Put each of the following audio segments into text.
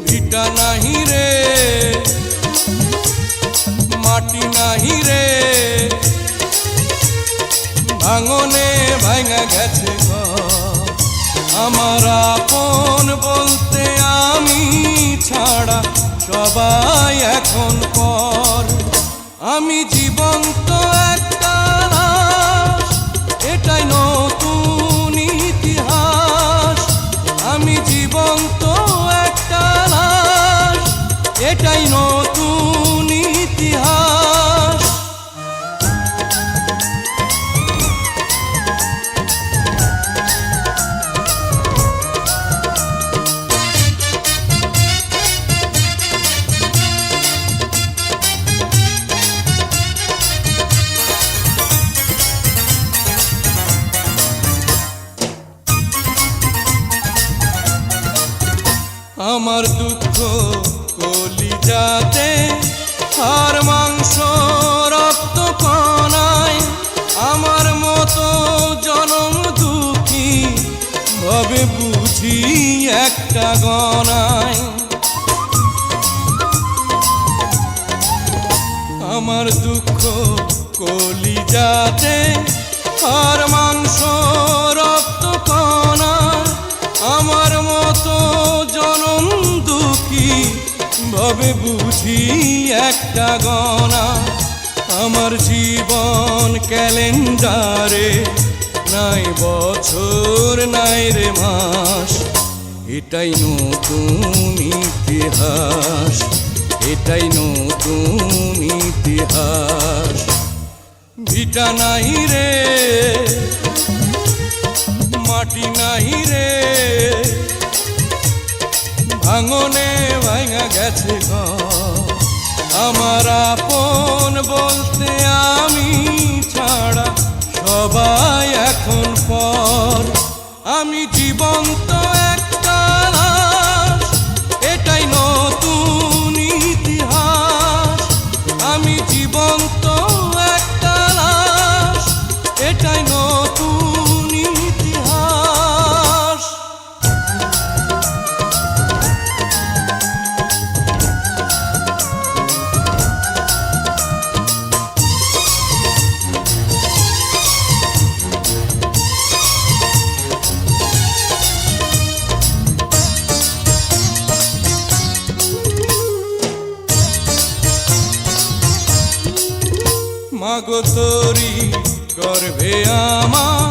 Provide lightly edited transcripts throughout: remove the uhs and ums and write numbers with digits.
ভিটা নাহি রে, মাটি নাহি রে, ভাঙনে ভাঙা গেছে ঘর। আমার আপন বলতে আমি ছাড়া সবাই এখন পর। আমি জীবন্ত একটা লাশ, এটাই নতুন ইতিহাস। আমি জীবন্ত একটা লাশ, এটাই নতুন ইতিহাস। আমার দুঃখ কলিজাতে, আর মাংস রক্ত কণায়, আমার মতো জনম দুঃখী ভাবে বুঝি একটা গণায়। আমার দুঃখ কলিজাতে, আর মাংস রক্ত কণায়, আমার মতো জনম দুঃখী ভাবে বুঝি একটা গণা। আমার জীবন ক্যালেন্ডারে নাই বছর নাই রে মাস, এটাই নতুন ইতিহাস, এটাই নতুন ইতিহাস। ভিটা নাহি রে, মাটি নাহি রে, ভাঙনে ভাঙা গেছে ঘর। আমার আপন বলতে আমি ছাড়া সবাই এখন পর। আমি জীবন্ত একটা লাশ, এটাই নতুন ইতিহাস। আমি জীবন্ত একটা লাশ, এটাই নতুন ইতিহাস। মাগো তোরি গর্ভে আমার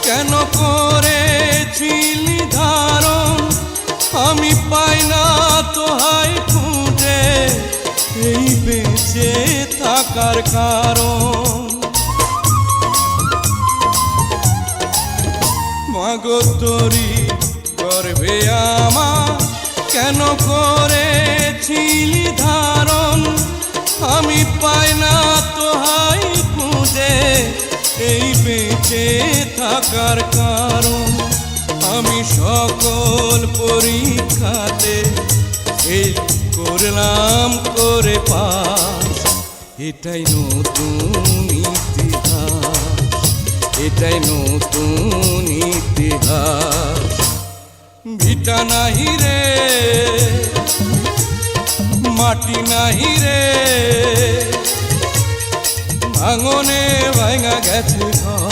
কেন করেছিলি ধারণ, আমি পাই না তোহাই খুঁজে এই বেঁচে থাকার কারণ। মাগো তোরি গর্ভে আমার কেন করেছিলি ধারণ, আমি পাই না তোহাই খুঁজে এই বেঁচে থাকার কারণ। আমি সকল পরীক্ষাতে এই করলাম করে পাস, এটাই নতুন ইতিহাস, এটাই নতুন ইতিহাস। ভিটা নাহি রে, মাটি নাহি রে, ভাঙনে ভাঙা গেছে ঘর।